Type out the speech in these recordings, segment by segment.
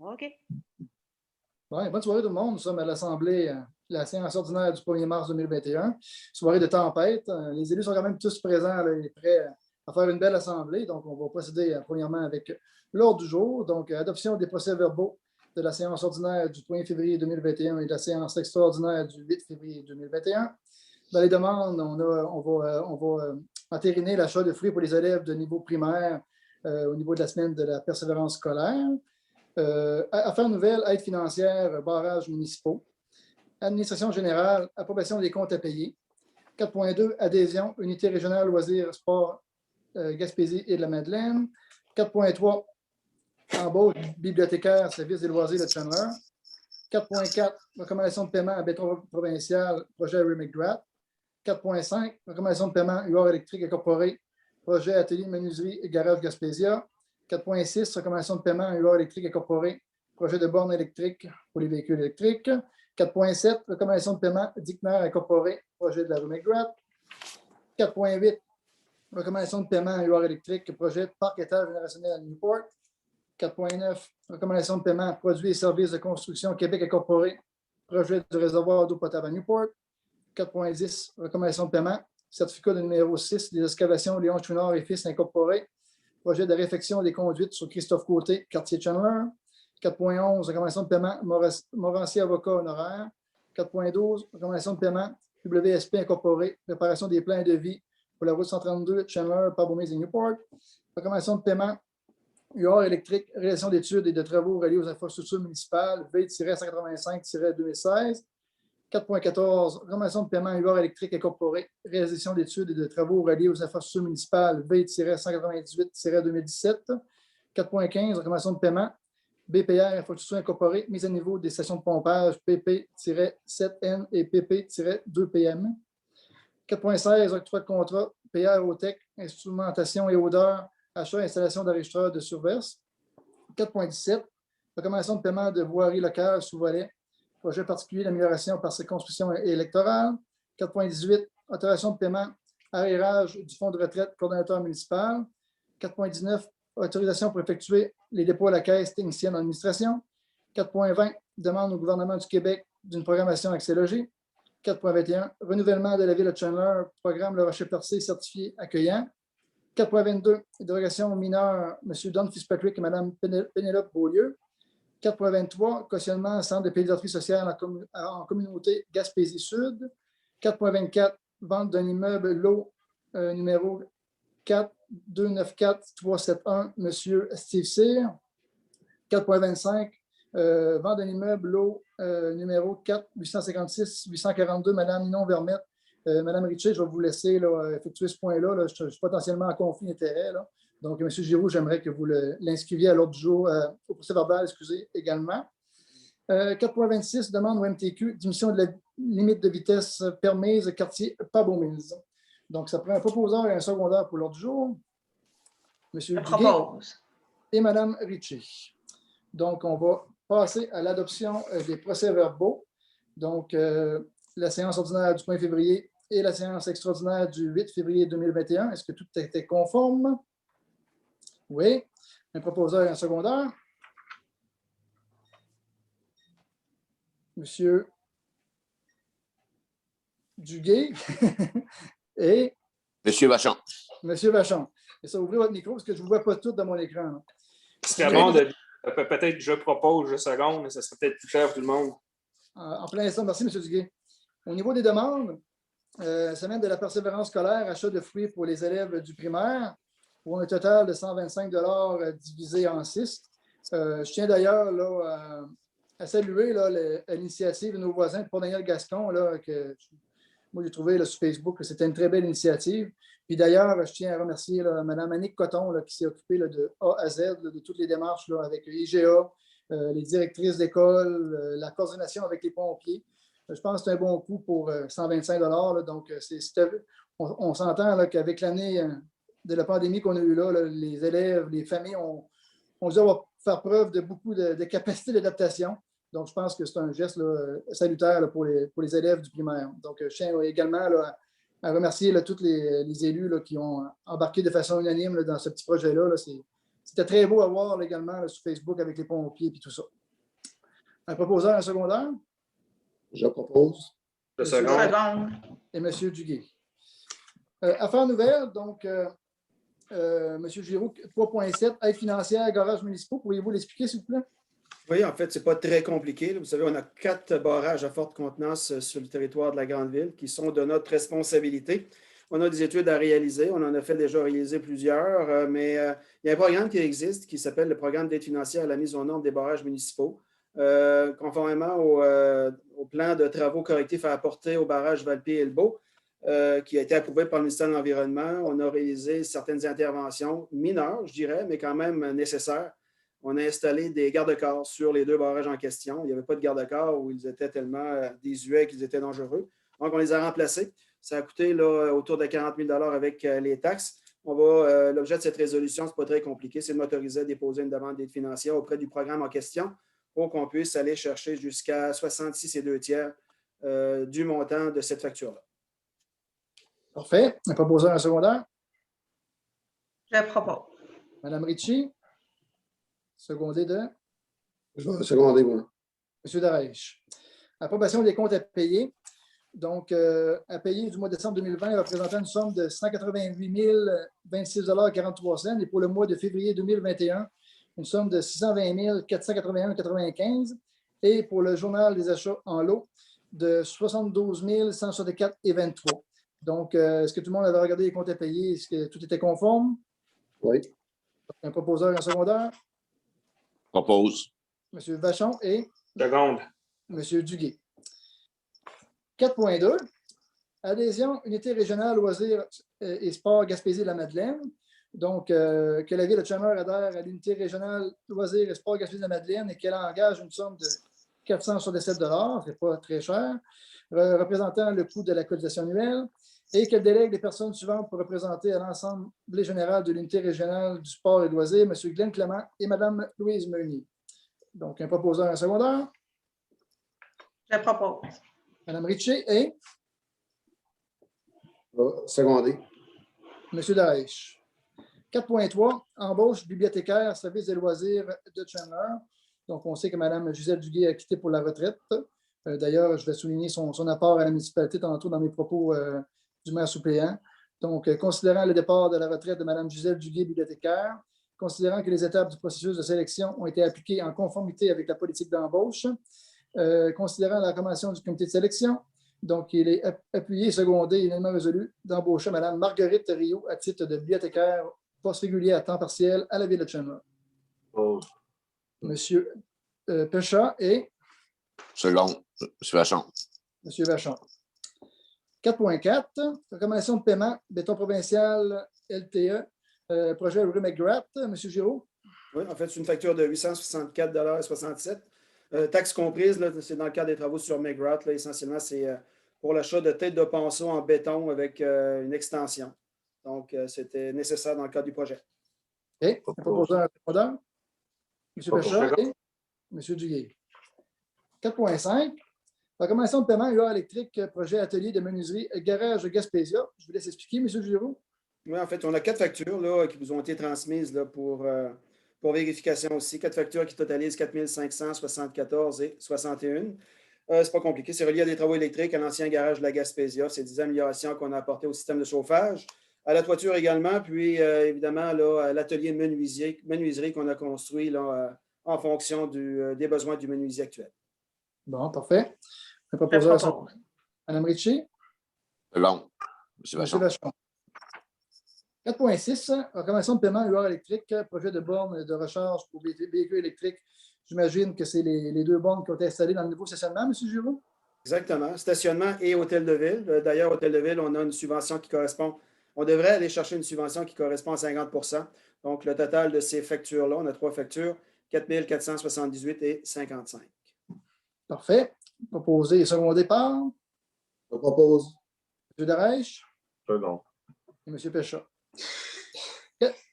OK. Ouais, bonne soirée tout le monde. Nous sommes à l'Assemblée, la séance ordinaire du 1er mars 2021. Soirée de tempête. Les élus sont quand même tous présents là, et prêts à faire une belle assemblée. Donc, on va procéder premièrement avec l'ordre du jour. Donc, adoption des procès-verbaux de la séance ordinaire du 1er février 2021 et de la séance extraordinaire du 8 février 2021. Dans les demandes, on va entériner l'achat de fruits pour les élèves de niveau primaire au niveau de la semaine de la persévérance scolaire. Affaires nouvelles, aide financière, barrages municipaux. Administration générale, approbation des comptes à payer. 4.2, adhésion, unité régionale, loisirs, sport, Gaspésie et de la Madeleine. 4.3, embauche bibliothécaire, service des loisirs de Chandler. 4.4, recommandation de paiement à béton provincial, projet Remigrat. 4.5, recommandation de paiement UR électrique incorporé, projet atelier menuiserie et garage Gaspésia. 4.6, recommandation de paiement UR électrique incorporé, projet de borne électrique pour les véhicules électriques. 4.7, recommandation de paiement Dickner incorporé, projet de la rue McGrath. 4.8, recommandation de paiement UR électrique, projet parc étage générationnel à Newport. 4.9, recommandation de paiement produits et services de construction Québec incorporé, projet du réservoir d'eau potable à Newport. 4.10, recommandation de paiement, certificat de numéro 6 des excavations Léon Chouinard et Fils incorporé, projet de réfection des conduites sur Christophe Côté, quartier Chandler. 4.11, recommandation de paiement Morancier avocat honoraire. 4.12, recommandation de paiement WSP incorporé, préparation des plans de vie pour la route 132 Chandler, Pabomé et Newport. Recommandation de paiement UR électrique, réalisation d'études et de travaux reliés aux infrastructures municipales, V-185-2016. 4.14, recommandation de paiement UR électrique incorporé, réalisation d'études et de travaux reliés aux infrastructures municipales, V-198-2017. 4.15, recommandation de paiement BPR infrastructure incorporée, mise à niveau des stations de pompage PP-7N et PP-2PM. 4.16, octroi de contrat PR OTEC, instrumentation et odeur, achat et installation d'enregistreurs de surverse. 4.17, recommandation de paiement de voirie locale sous volet, projet particulier d'amélioration par circonscription électorale. 4.18, autorisation de paiement arrérage du fonds de retraite coordonnateur municipal. 4.19, autorisation pour effectuer les dépôts à la caisse technicienne d'administration. 4.20, demande au gouvernement du Québec d'une programmation accès logis. 4.21, renouvellement de la ville de Chandler, programme Le Rocher-Percé certifié accueillant. 4.22, dérogation mineure, M. Don Fitzpatrick et Mme Pénélope Beaulieu. 4.23, cautionnement centre de pédiatrie sociale en communauté Gaspésie-Sud. 4.24, vente d'un immeuble lot numéro 4294371, M. Steve Cyr. 4.25, vente d'un immeuble lot numéro 4856842, Mme Ninon Vermette. Mme Richer, je vais vous laisser là, effectuer ce point-là. Là. Je suis potentiellement en conflit d'intérêts. Donc, M. Giroux, j'aimerais que vous l'inscriviez à l'ordre du jour, au procès verbal, excusez, également. 4.26, demande au MTQ, diminution de la limite de vitesse permise, quartier Pabomils. Donc, ça prend un proposeur et un secondaire pour l'ordre du jour. M. Duguay et Mme Richer. Donc, on va passer à l'adoption des procès-verbaux. Donc, la séance ordinaire du 1er février et la séance extraordinaire du 8 février 2021. Est-ce que tout était conforme? Oui. Un proposeur et un secondaire. Monsieur Duguay et Monsieur Vachon. Monsieur Vachon. Et ça, ouvrez votre micro parce que je ne vous vois pas tout dans mon écran. C'est bon de peut-être je propose 2 secondes, mais ça serait peut-être plus clair pour tout le monde. En plein instant, merci, M. Duguay. Au niveau des demandes, semaine de la persévérance scolaire, achat de fruits pour les élèves du primaire, pour un total de 125 $ divisé en 6. Je tiens d'ailleurs à saluer l'initiative de nos voisins, pour Daniel Gascon, que moi j'ai trouvé sur Facebook que c'était une très belle initiative. Puis d'ailleurs, je tiens à remercier Mme Annick Coton qui s'est occupée de A à Z de toutes les démarches avec IGA, les directrices d'école, la coordination avec les pompiers. Je pense que c'est un bon coup pour 125 $. Donc, on s'entend qu'avec l'année de la pandémie qu'on a eue là, les élèves, les familles ont dû faire preuve de beaucoup de capacité d'adaptation. Donc, je pense que c'est un geste salutaire pour les élèves du primaire. Donc, je tiens également à remercier tous les élus qui ont embarqué de façon unanime dans ce petit projet-là. C'était très beau à voir là, également là, sur Facebook avec les pompiers et tout ça. Un proposeur, un secondaire? Je propose. Je Monsieur seconde. Seconde. Et M. Duguay. Affaires nouvelles, donc, M. Giroux, 3.7, aide financière, garages municipaux. Pourriez-vous l'expliquer, s'il vous plaît? Oui, en fait, ce n'est pas très compliqué. Vous savez, on a 4 barrages à forte contenance sur le territoire de la Grande Ville qui sont de notre responsabilité. On a des études à réaliser. On en a fait déjà réaliser plusieurs, mais il y a un programme qui existe qui s'appelle le programme d'aide financière à la mise aux normes des barrages municipaux. Conformément au plan de travaux correctifs à apporter au barrage Valpy-Elbeau, qui a été approuvé par le ministère de l'Environnement, on a réalisé certaines interventions mineures, je dirais, mais quand même nécessaires. On a installé des garde-corps sur les 2 barrages en question. Il n'y avait pas de garde-corps où ils étaient tellement désuets qu'ils étaient dangereux. Donc, on les a remplacés. Ça a coûté là, autour de 40 000 avec les taxes. L'objet de cette résolution, ce n'est pas très compliqué, c'est de m'autoriser à déposer une demande d'aide financière auprès du programme en question pour qu'on puisse aller chercher jusqu'à 66 et 2 tiers du montant de cette facture-là. Parfait. Un proposeur, un secondaire? Je propose. Mme Ritchie? Secondé de Je vais seconder, moi. M. Darèche. Approbation des comptes à payer. Donc, à payer du mois de décembre 2020 représentant une somme de 188 026,43 et pour le mois de février 2021, une somme de 620 481,95 et pour le journal des achats en lot de 72 164,23. Donc, est-ce que tout le monde avait regardé les comptes à payer? Est-ce que tout était conforme? Oui. Un proposeur, un secondaire? Propose. M. Vachon et Seconde. M. Duguay. 4.2. Adhésion Unité régionale loisirs et sports Gaspésie-la-Madeleine. Donc, que la Ville de Chalmers adhère à l'Unité régionale loisirs et sports Gaspésie-la-Madeleine et qu'elle engage une somme de 467 $, c'est pas très cher, représentant le coût de la cotisation annuelle, et qu'elle délègue les personnes suivantes pour représenter à l'Assemblée générale de l'Unité régionale du sport et de loisirs, M. Glenn Clément et Mme Louise Meunier. Donc, un proposeur, un secondaire. Je propose. Mme Ritchie et Secondé. M. Darèche. 4.3, embauche bibliothécaire, service des loisirs de Chandler. Donc, on sait que Mme Gisèle Duguay a quitté pour la retraite. D'ailleurs, je vais souligner son apport à la municipalité tantôt dans mes propos du maire suppléant. Donc, considérant le départ de la retraite de Mme Gisèle Duguay, bibliothécaire, considérant que les étapes du processus de sélection ont été appliquées en conformité avec la politique d'embauche, considérant la recommandation du comité de sélection, donc il est appuyé et secondé et unanimement résolu d'embaucher Mme Marguerite Rio à titre de bibliothécaire poste régulier à temps partiel à la Ville de Chandler. Monsieur Péchat et Seconde. M. Vachon. M. Vachon. 4.4, recommandation de paiement, béton provincial LTE, projet Rue McGrath. M. Giraud. Oui, en fait, c'est une facture de 864,67 $. Taxes comprises, c'est dans le cadre des travaux sur McGrath. Essentiellement, c'est pour l'achat de têtes de ponceau en béton avec une extension. Donc, c'était nécessaire dans le cadre du projet. Et un proposeur répondant. M. Péchat et M. Duguay. 4.5, recommandation de paiement UR électrique, projet atelier de menuiserie, garage de Gaspésia. Je vous laisse expliquer, M. Giraud. Oui, en fait, on a 4 factures là, qui vous ont été transmises là, pour vérification aussi. 4 factures qui totalisent 4 574 et 61. C'est pas compliqué. C'est relié à des travaux électriques à l'ancien garage de la Gaspésia. C'est des améliorations qu'on a apportées au système de chauffage, à la toiture également, puis évidemment là, à l'atelier menuiserie qu'on a construit là, en fonction des besoins du menuisier actuel. Bon, parfait. Un proposeur. Mme Ritchie. Seconde. M. M. Vachon. Vachon. 4.6, recommandation de paiement UR électrique, projet de borne de recharge pour véhicules électriques. J'imagine que c'est les 2 bornes qui ont été installées dans le nouveau stationnement, M. Giraud? Exactement. Stationnement et hôtel de ville. D'ailleurs, hôtel de ville, on a une subvention qui correspond. On devrait aller chercher une subvention qui correspond à 50 %. Donc, le total de ces factures-là, on a 3 factures, 4 478 et 55. Parfait. Proposé et secondé par Je propose. M. Darèche Second. et M. Péchat.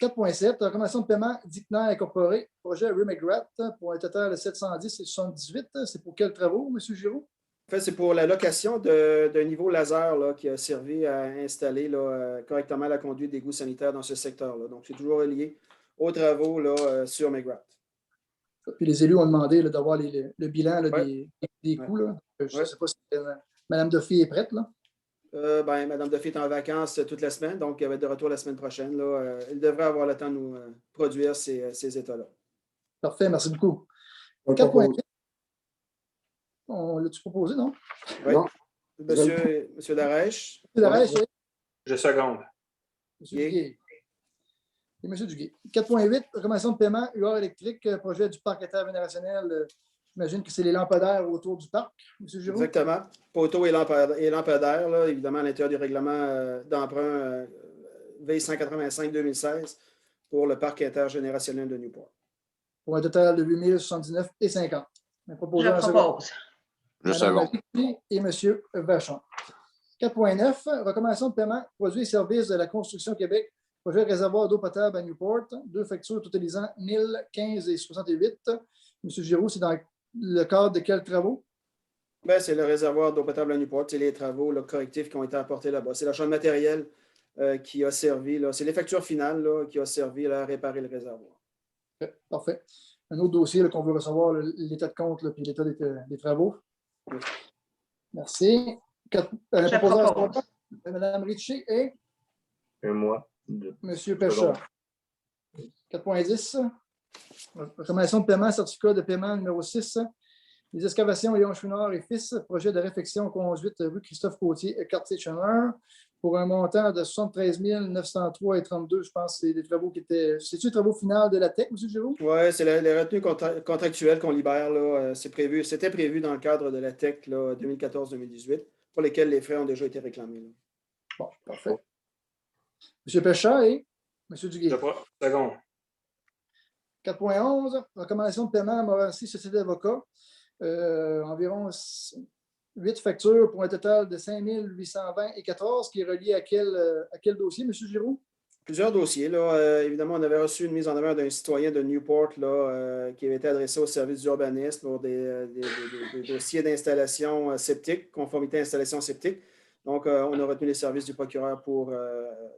4.7, recommandation de paiement d'Icner incorporé, projet Rue McGrath pour un total de 710 et 78. C'est pour quels travaux, M. Giraud? En fait, c'est pour la location d'un niveau laser là, qui a servi à installer là, correctement la conduite d'égout sanitaire dans ce secteur-là. Donc, c'est toujours relié aux travaux là, sur McGrath. Puis les élus ont demandé là, d'avoir le bilan là, Ouais. des coûts. Là. Je ne Ouais. sais pas si Mme Duffy est prête. Là. Mme Duffy est en vacances toute la semaine, donc elle va être de retour la semaine prochaine. Là. Elle devrait avoir le temps de nous produire ces états-là. Parfait, merci beaucoup. Je le 4.8. propose. On l'a-tu proposé, non? Oui. Non. Monsieur Darèche. C'est la règle, Je seconde. M. Duguay. Et M. Duguay. 4.8, recommandation de paiement UR électrique, projet du parc intergénérationnel. J'imagine que c'est les lampadaires autour du parc, M. Giroux. Exactement. Poteaux et lampadaires, là, évidemment, à l'intérieur du règlement d'emprunt V185-2016 pour le parc intergénérationnel de Newport. Pour un total de 8 079,50. Je Mme propose. Je seconde. Marie et M. Vachon. 4.9, recommandation de paiement, produits et services de la Construction Québec, projet réservoir d'eau potable à Newport, 2 factures totalisant 1015,68. M. Giroux, c'est dans le cadre de quels travaux? Ben, c'est le réservoir d'eau potable à Newport, c'est les travaux là, correctifs qui ont été apportés là-bas. C'est l'achat de matériel qui a servi, c'est les factures finales là, qui ont servi là, à réparer le réservoir. Parfait. Un autre dossier qu'on veut recevoir, l'état de compte et l'état des travaux. Oui. Merci. Je propose. Mme Ritchie et Et moi. M. Pécha. 4.10. Recommandation de paiement, certificat de paiement numéro 6. Les excavations Léon Chouinard et Fils, projet de réfection conduite rue Christophe Côtier, quartier Cheneur, pour un montant de 73 903,32. Je pense que c'est des travaux qui étaient. C'est-tu les travaux finaux de la TEC, M. Giroux? Oui, c'est les retenues contractuelles qu'on libère. C'était prévu dans le cadre de la TEC 2014-2018, pour lesquelles les frais ont déjà été réclamés. Là. Bon, parfait. M. Pécha et M. Duguay. Seconde. 4.11, recommandation de paiement à Morancy Société d'avocats. Environ 8 factures pour un total de 5 820,14 qui est relié à quel dossier, M. Giroux? Plusieurs dossiers. Là. Évidemment, on avait reçu une mise en demeure d'un citoyen de Newport là, qui avait été adressé au service d'urbanisme pour des dossiers d'installation septique, conformité installation septique. Donc, on a retenu les services du procureur pour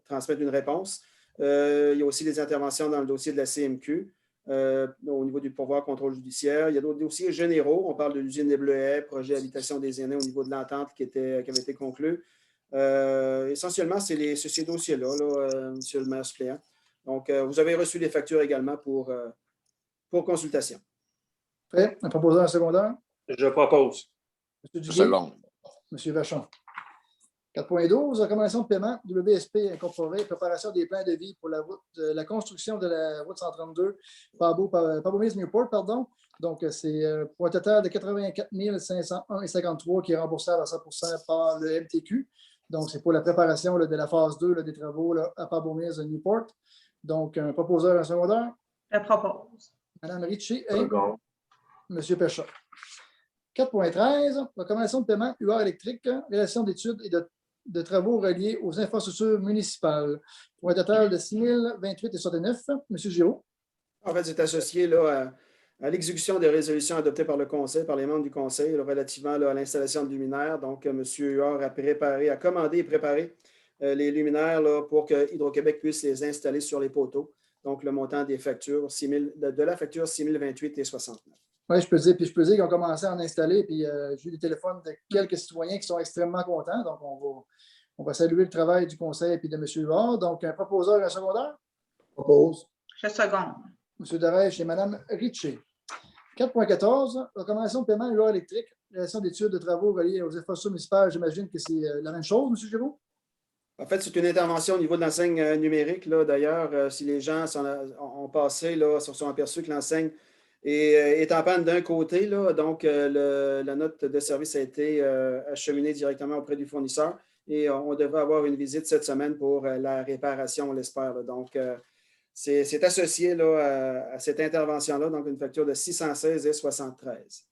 transmettre une réponse. Il y a aussi des interventions dans le dossier de la CMQ. Au niveau du pourvoi contrôle judiciaire. Il y a d'autres dossiers généraux. On parle de l'usine des Bleuets, projet habitation des aînés au niveau de l'entente qui avait été conclue. Essentiellement, c'est ces dossiers-là, M. le maire suppléant. Donc, vous avez reçu les factures également pour consultation. Prêt? Un proposeur secondaire? Je propose. M. Je Duguay? seconde. M. Vachon. 4.12, recommandation de paiement, WSP incorporé, préparation des plans de vie pour la construction de la route 132, Pabot-Mills-Newport, pardon. Donc, c'est pour un total de 84 501,53 qui est remboursable à 100% par le MTQ. Donc, c'est pour la préparation de la phase 2 des travaux à Pabot-Mills-Newport. Donc, un proposeur, un secondaire. Je propose. Mme Ritchie et M. Pécha. 4.13, recommandation de paiement UR électrique, relation d'études et de travaux reliés aux infrastructures municipales pour un total de 6 028,69. M. Giroux. En fait, c'est associé là, à l'exécution des résolutions adoptées par le Conseil, par les membres du Conseil, là, relativement là, à l'installation de luminaires. Donc, M. Huard a commandé et préparé les luminaires là, pour que Hydro-Québec puisse les installer sur les poteaux. Donc, le montant des factures, de la facture 6 028,69. Oui, je peux dire qu'ils ont commencé à en installer, puis j'ai eu des téléphones de quelques citoyens qui sont extrêmement contents. Donc, on va saluer le travail du Conseil et de M. Huard. Donc, un proposeur et un secondaire. Propose. Je seconde. M. Darèche et Mme Ritchie. 4.14, recommandation de paiement UR électrique, relation d'études de travaux reliés aux infrastructures municipales. J'imagine que c'est la même chose, M. Giroux? En fait, c'est une intervention au niveau de l'enseigne numérique. D'ailleurs, si les gens ont passé, là, se sont aperçus que l'enseigne est en panne d'un côté, là, donc la note de service a été acheminée directement auprès du fournisseur et on devrait avoir une visite cette semaine pour la réparation, on l'espère. Donc, c'est associé là, à cette intervention-là, donc une facture de 616,73.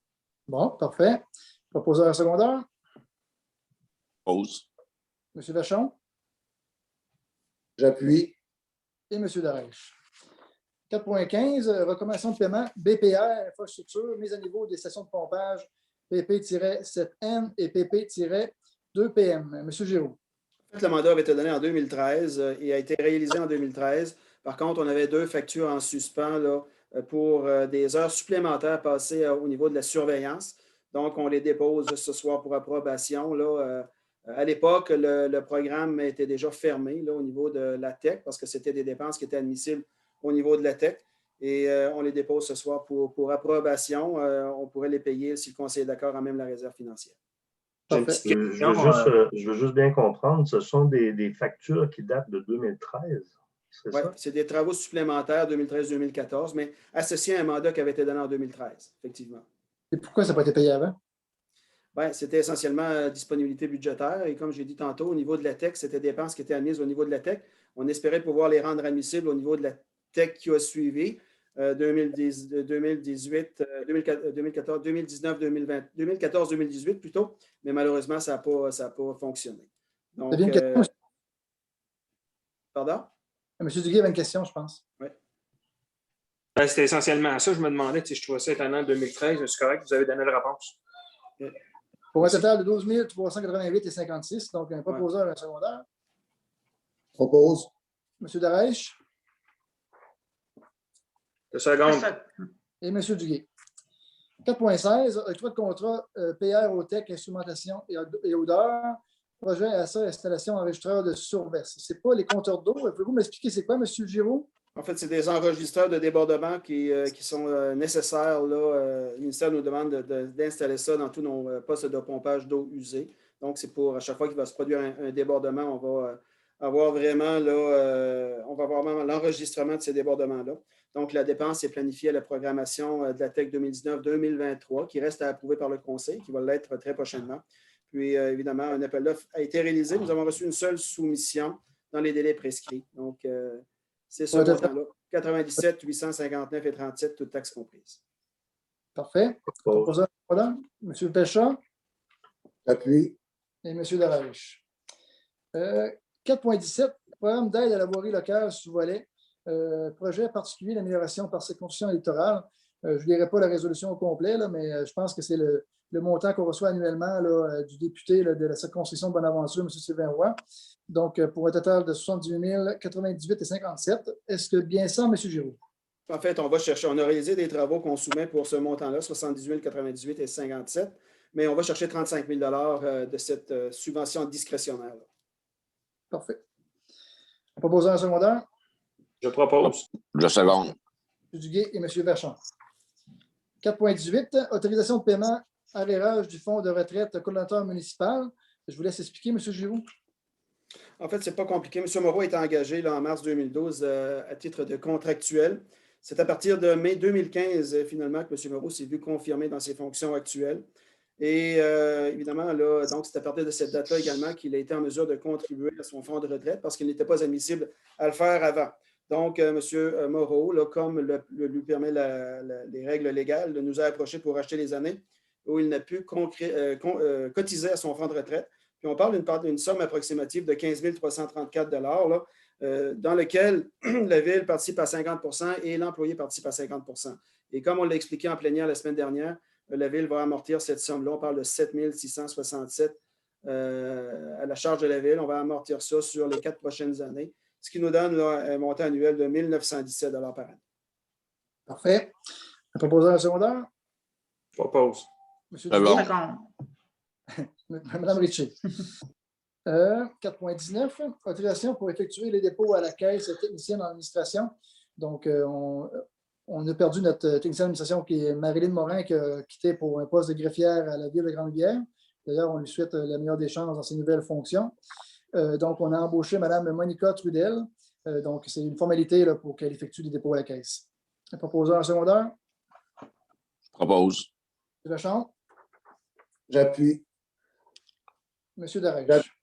Bon, parfait. Proposeur secondaire. Pause. M. Vachon J'appuie. et M. Darèche. 4.15, recommandation de paiement BPR, infrastructure, mise à niveau des stations de pompage PP-7N et PP-2PM. M. Giroux. En fait, le mandat avait été donné en 2013 et a été réalisé en 2013. Par contre, on avait 2 factures en suspens là, pour des heures supplémentaires passées au niveau de la surveillance. Donc, on les dépose ce soir pour approbation. Là, à l'époque, le programme était déjà fermé là, au niveau de la TEC parce que c'était des dépenses qui étaient admissibles au niveau de la TEC. Et on les dépose ce soir pour approbation. On pourrait les payer si le conseil est d'accord en même la réserve financière. J'ai une Parfait. petite question. Je veux juste bien comprendre, ce sont des factures qui datent de 2013, c'est Oui, ça? c'est des travaux supplémentaires 2013-2014, mais associés à un mandat qui avait été donné en 2013, effectivement. Et pourquoi ça n'a pas été payé avant? Bien, c'était essentiellement disponibilité budgétaire. Et comme j'ai dit tantôt, au niveau de la TEC, c'était des dépenses qui étaient admises au niveau de la TEC. On espérait pouvoir les rendre admissibles au niveau de la TEC qui a suivi 2018, 2014, 2019, 2020, 2014-2018 plutôt. Mais malheureusement, ça n'a pas fonctionné. Donc, Vous aviez une question, pardon? M. Duguay avait une question, je pense. Ben, c'était essentiellement ça. Je me demandais si je trouvais ça étonnant en 2013. C'est correct, vous avez donné la réponse. Pour un total de 12 388,56, donc un proposeur et un secondaire. Propose. M. Darèche Deux secondes. et M. Duguay. 4.16, octroi de contrat PR au TEC, instrumentation et odeur, projet à ça, installation enregistreur de surverse. Ce n'est pas les compteurs d'eau. Pouvez-vous m'expliquer c'est quoi, M. Giraud? En fait, c'est des enregistreurs de débordement qui sont nécessaires. Là, le ministère nous demande d'installer ça dans tous nos postes de pompage d'eau usée. Donc, c'est pour à chaque fois qu'il va se produire un débordement, on va avoir vraiment l'enregistrement de ces débordements-là. Donc, la dépense est planifiée à la programmation de la TEC 2019-2023 qui reste à approuver par le Conseil, qui va l'être très prochainement. Puis, évidemment, un appel d'offres a été réalisé. Nous avons reçu une seule soumission dans les délais prescrits. Donc, c'est ce montant-là. 97 859 et 37, toutes taxes comprises. Parfait. Proposeur, voilà. M. Péchat Appui. et M. Darèche. 4.17, programme d'aide à la voirie locale sous-volet. Projet particulier d'amélioration par circonscription électorale. Je ne lirai pas la résolution au complet, là, mais je pense que c'est le montant qu'on reçoit annuellement là, du député là, de la circonscription de Bonaventure, M. Sylvain Roy. Donc, pour un total de 78 098,57. Est-ce que bien ça, M. Giraud? En fait, on a réalisé des travaux qu'on soumet pour ce montant-là, 78 098,57, mais on va chercher 35 000 de cette subvention discrétionnaire. Là. Parfait. Proposeur secondaire? Je propose. Je seconde. M. Duguay et M. Vachon. 4.18, autorisation de paiement arrérage du fonds de retraite collaborateur municipal. Je vous laisse expliquer, M. Giroux. En fait, ce n'est pas compliqué. M. Moreau est engagé là, en mars 2012 à titre de contractuel. C'est à partir de mai 2015, finalement, que M. Moreau s'est vu confirmé dans ses fonctions actuelles. Et évidemment, là, donc c'est à partir de cette date-là également qu'il a été en mesure de contribuer à son fonds de retraite parce qu'il n'était pas admissible à le faire avant. Donc, M. Moreau, là, comme lui permet les règles légales, nous a approchés pour acheter les années où il n'a pu cotiser à son fonds de retraite. Puis on parle d'une somme approximative de 15 334 là, dans lequel la Ville participe à 50 % et l'employé participe à 50 %. Et comme on l'a expliqué en plénière la semaine dernière, la Ville va amortir cette somme-là. On parle de 7 667 à la charge de la Ville. On va amortir ça sur les 4 prochaines années, ce qui nous donne là, un montant annuel de 1 917 par année. Parfait. Un proposeur secondaire? Je propose. Monsieur Seconde. Duguay? Seconde. Madame Ritchie. 4.19, autorisation pour effectuer les dépôts à la caisse technicienne en administration. Donc, on a perdu notre technicienne d'administration qui est Marilyn Morin, qui a quitté pour un poste de greffière à la Ville de Grande-Rivière. D'ailleurs, on lui souhaite la meilleure des chances dans ses nouvelles fonctions. Donc, on a embauché Mme Monica Trudel. Donc, c'est une formalité là, pour qu'elle effectue des dépôts à la caisse. Un proposeur secondaire? Je propose. M. Vachon? J'appuie. M. Darèche.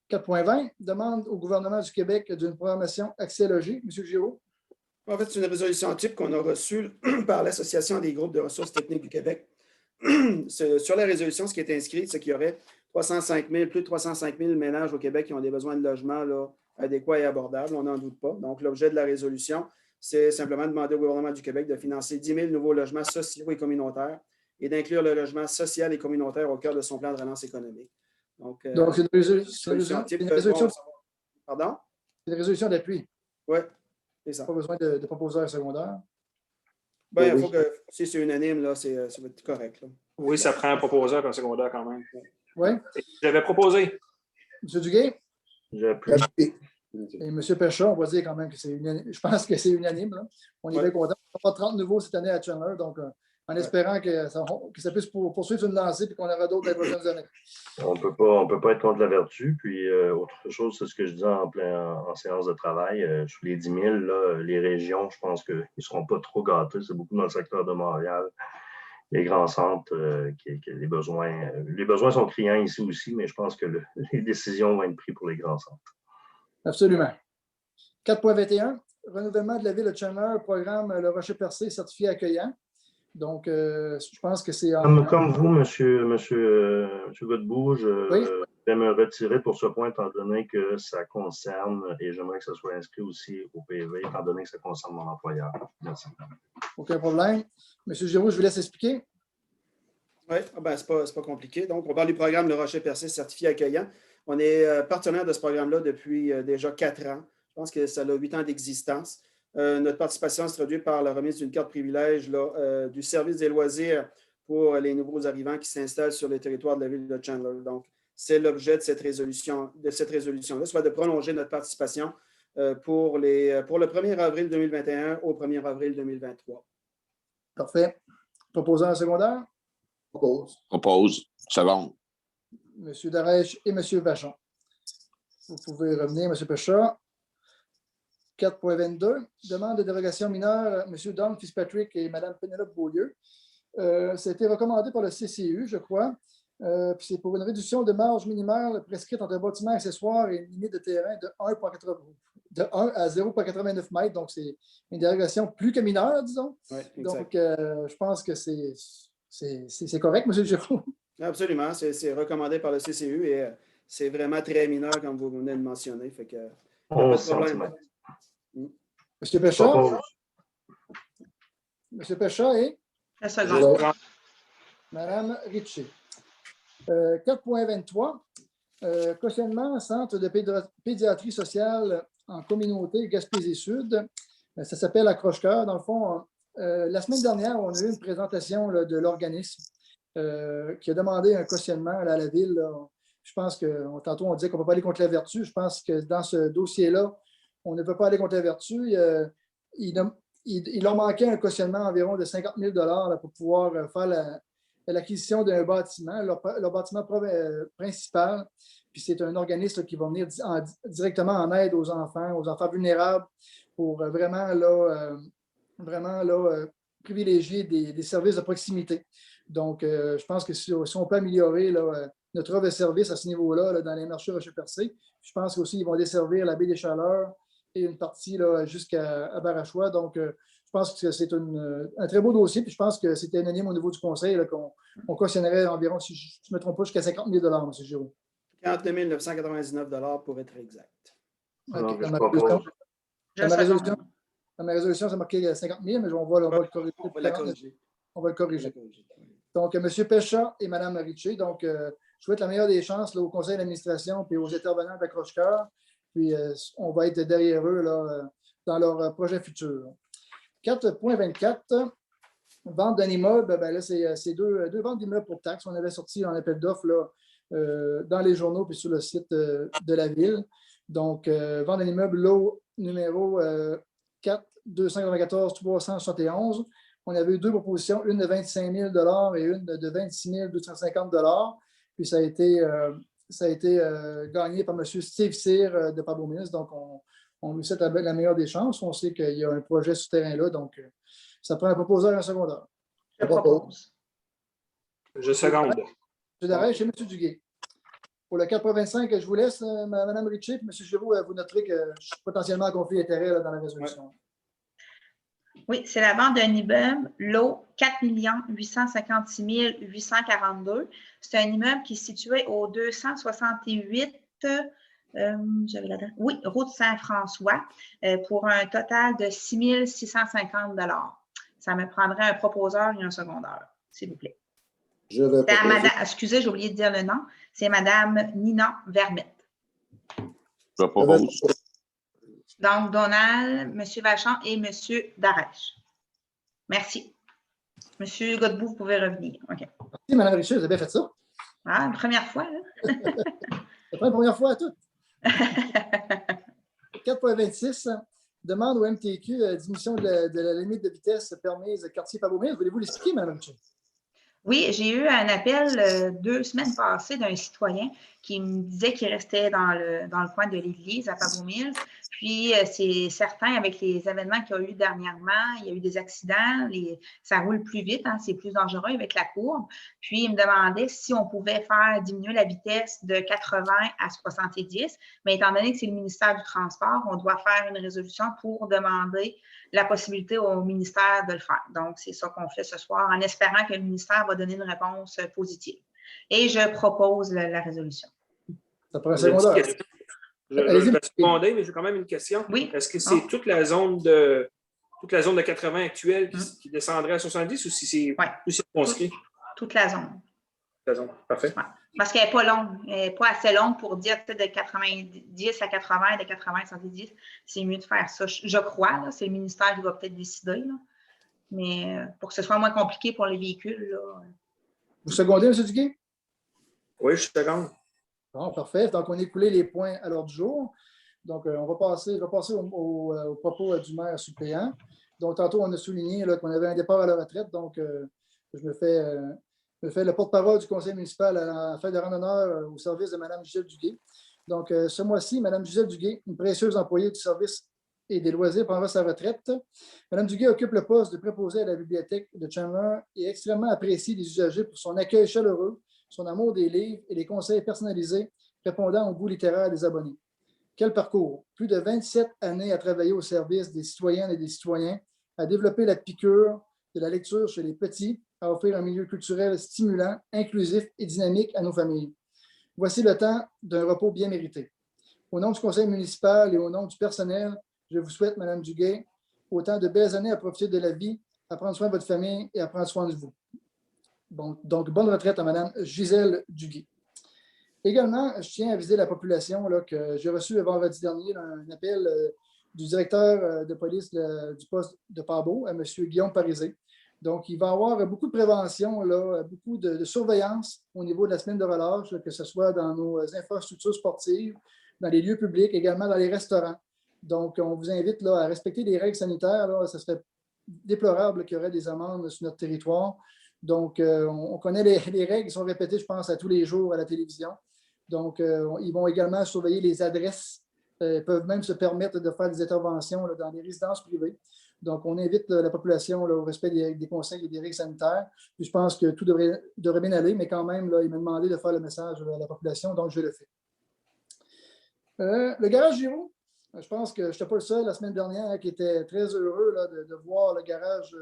4.20, demande au gouvernement du Québec d'une programmation accès logis. M. Giraud? En fait, c'est une résolution type qu'on a reçue par l'Association des groupes de ressources techniques du Québec. Sur la résolution, ce qui est inscrit, c'est qu'il y aurait plus de 305 000 ménages au Québec qui ont des besoins de logement là, adéquats et abordables. On n'en doute pas. Donc, l'objet de la résolution, c'est simplement de demander au gouvernement du Québec de financer 10 000 nouveaux logements sociaux et communautaires et d'inclure le logement social et communautaire au cœur de son plan de relance économique. Donc, c'est une résolution. type. Pardon? C'est une résolution d'appui. Oui, c'est ça. Pas besoin de proposeur secondaire. Ben, il Oui. faut que, si c'est unanime, là, ça va être correct. Là. Oui, ça prend un proposeur en secondaire quand même. Oui. J'avais proposé. M. Duguay J'appuie. j'appuie. et M. Pécha, on va dire quand même que c'est unanime. Je pense que c'est unanime. Là. On est Ouais. bien content. On va avoir 30 nouveaux cette année à Chandler, donc en espérant que ça puisse poursuivre une lancée et qu'on aura d'autres dans les prochaines années. On peut pas être contre la vertu. Puis, autre chose, c'est ce que je disais en séance de travail. Sur les 10 000, là, les régions, je pense qu'ils ne seront pas trop gâtés. C'est beaucoup dans le secteur de Montréal. Les grands centres, les besoins sont criants ici aussi, mais je pense que les décisions vont être prises pour les grands centres. Absolument. 4.21, renouvellement de la ville de Chandler, programme Le Rocher-Percé, certifié accueillant. Donc, je pense que c'est... Comme vous, monsieur Godbout, Oui. je vais me retirer pour ce point, étant donné que ça concerne, et j'aimerais que ça soit inscrit aussi au PV, étant donné que ça concerne mon employeur. Merci. Aucun problème. Monsieur Giroux, je vous laisse expliquer. Oui, ben, c'est pas compliqué. Donc, on parle du programme Le Rocher-Percé certifié accueillant. On est partenaire de ce programme-là depuis déjà 4 ans. Je pense que ça a 8 ans d'existence. Notre participation se traduit par la remise d'une carte privilège là, du service des loisirs pour les nouveaux arrivants qui s'installent sur le territoire de la ville de Chandler. Donc, c'est l'objet de cette résolution-là, soit de prolonger notre participation pour le 1er avril 2021 au 1er avril 2023. Parfait. Proposant en secondaire, Propose. Seconde. M. Darèche et M. Vachon. Vous pouvez revenir, M. Pécha. 4.22, demande de dérogation mineure, M. Don Fitzpatrick et Mme Pénélope Beaulieu. Ça a été recommandé par le CCU, je crois. Puis c'est pour une réduction de marge minimale prescrite entre un bâtiment accessoire et une limite de terrain de 1 à 0,89 mètres. Donc, c'est une dérogation plus que mineure, disons. Oui, exact. Donc, je pense que c'est correct, M. Giroux. Absolument. C'est recommandé par le CCU et c'est vraiment très mineur, comme vous venez de mentionner. Fait que, pas de 11 problème. centimètres. M. Pécha. Propose. M. Pécha et La seconde. Mme Ritchie. 4.23, cautionnement Centre de pédiatrie sociale en communauté Gaspésie-Sud. Ça s'appelle Accroche-Cœur. Dans le fond, la semaine dernière, on a eu une présentation là, de l'organisme qui a demandé un cautionnement là, à la ville. Là. Je pense que tantôt, on disait qu'on ne peut pas aller contre la vertu. Je pense que dans ce dossier-là, on ne peut pas aller contre la vertu. Il leur manquait un cautionnement environ de 50 000 là, pour pouvoir faire l'acquisition d'un bâtiment, leur bâtiment principal. Puis c'est un organisme qui va venir directement en aide aux enfants vulnérables pour vraiment privilégier des services de proximité. Donc, je pense que si on peut améliorer là, notre offre de service à ce niveau-là, là, dans les marchés Rocher-Percé, je pense aussi qu'ils vont desservir la baie des Chaleurs et une partie là, jusqu'à Barachois. Donc, je pense que c'est un très beau dossier. Puis je pense que c'était unanime au niveau du conseil qu'on cautionnerait environ, si je ne me trompe pas, jusqu'à 50 000 M. Giroux. 42 999 pour être exact. Alors, Okay. je propose. Dans ma résolution, c'est marqué 50 000, mais on va le corriger. On va la corriger. On va le corriger. Donc, M. Pécha et Mme Ritchie. Donc, je souhaite la meilleure des chances là, au conseil d'administration et aux intervenants d'Accroche-Cœur. Puis, on va être derrière eux là, dans leurs projets futurs. 4.24, vente d'un immeuble. Ben là, c'est deux ventes d'immeubles pour taxes. On avait sorti un appel d'offres là, dans les journaux puis sur le site de la ville. Donc, vente d'un immeuble lot numéro 4 294 371. On avait eu 2 propositions, une de 25 000 et une de 26 250 $. Puis ça a été gagné par M. Steve Cyr de Pabot-Ministre. Donc, on lui souhaite la meilleure des chances. On sait qu'il y a un projet sur ce terrain-là. Donc, ça prend un proposeur et un secondaire. Je propose. Je seconde. M. Darèche et M. Duguay. Pour le 4.25, je vous laisse, Mme Ritchie. Puis M. Giroux, vous noterez que je suis potentiellement en conflit d'intérêt dans la résolution. Ouais. Oui, c'est la vente d'un immeuble, lot 4 856 842. C'est un immeuble qui est situé au 268, j'avais l'adresse, oui, route Saint-François, pour un total de 6 650 $. Ça me prendrait un proposeur et un secondaire, s'il vous plaît. Je vais proposer. Excusez, j'ai oublié de dire le nom. C'est Mme Nina Vermette. Je propose. Donc, Donald, M. Vachon et M. Darèche. Merci. M. Godbout, vous pouvez revenir. OK. Merci, Mme Richer, vous avez bien fait ça. Ah, une première fois, là. C'est pas la première fois à toutes. 4.26, demande au MTQ diminution de la limite de vitesse permise quartier Pabomir. Voulez-vous l'expliquer, Mme Richer? Oui, j'ai eu un appel 2 semaines passées d'un citoyen qui me disait qu'il restait dans le coin de l'église à Pabomil. Puis, c'est certain, avec les événements qu'il y a eu dernièrement, il y a eu des accidents, ça roule plus vite, hein, c'est plus dangereux avec la courbe. Puis, il me demandait si on pouvait faire diminuer la vitesse de 80 à 70. Mais étant donné que c'est le ministère du Transport, on doit faire une résolution pour demander la possibilité au ministère de le faire. Donc, c'est ça qu'on fait ce soir, en espérant que le ministère va donner une réponse positive. Et je propose la résolution. Ça prend un secondaire. Je vais seconder, mais j'ai quand même une question. Oui. Est-ce que c'est toute la zone de 80 actuelle qui descendrait à 70 ou si c'est plus circonscrit? Toute la zone. La zone. Parfait. Ouais. Parce qu'elle n'est pas longue. Elle n'est pas assez longue pour dire de 90 à 80, de 80 à 70. C'est mieux de faire ça. Je crois. C'est le ministère qui va peut-être décider. Là. Mais pour que ce soit moins compliqué pour les véhicules. Là. Vous secondez, M. Duguay? Oui, je seconde. Bon, parfait. Donc, on a écoulé les points à l'ordre du jour. Donc, je vais passer au propos du maire suppléant. Donc, tantôt, on a souligné qu'on avait un départ à la retraite. Donc, je me fais le porte-parole du conseil municipal afin de rendre honneur au service de Mme Gisèle Duguay. Donc, ce mois-ci, Mme Gisèle Duguay, une précieuse employée du service et des loisirs, prendra sa retraite. Mme Duguay occupe le poste de préposée à la bibliothèque de Chandler et est extrêmement appréciée des usagers pour son accueil chaleureux, son amour des livres et les conseils personnalisés répondant au goût littéraire des abonnés. Quel parcours! Plus de 27 années à travailler au service des citoyennes et des citoyens, à développer la piqûre de la lecture chez les petits, à offrir un milieu culturel stimulant, inclusif et dynamique à nos familles. Voici le temps d'un repos bien mérité. Au nom du conseil municipal et au nom du personnel, je vous souhaite, Mme Duguay, autant de belles années à profiter de la vie, à prendre soin de votre famille et à prendre soin de vous. Bon, donc, bonne retraite à Mme Gisèle Duguay. Également, je tiens à aviser la population là, que j'ai reçu le vendredi dernier un appel du directeur de police du poste de Pabot, à M. Guillaume Parisé. Donc, il va y avoir beaucoup de prévention, là, beaucoup de surveillance au niveau de la semaine de relâche, là, que ce soit dans nos infrastructures sportives, dans les lieux publics, également dans les restaurants. Donc, on vous invite là, à respecter les règles sanitaires. Là, ça serait déplorable qu'il y aurait des amendes sur notre territoire. Donc, on connaît les règles qui sont répétées, je pense, à tous les jours à la télévision. Donc, ils vont également surveiller les adresses, peuvent même se permettre de faire des interventions là, dans les résidences privées. Donc, on invite la population là, au respect des conseils et des règles sanitaires. Puis, je pense que tout devrait bien aller, mais quand même, là, il m'a demandé de faire le message à la population, donc je le fais. Le garage Giroux, je pense que je n'étais pas le seul la semaine dernière qui était très heureux là, de voir le garage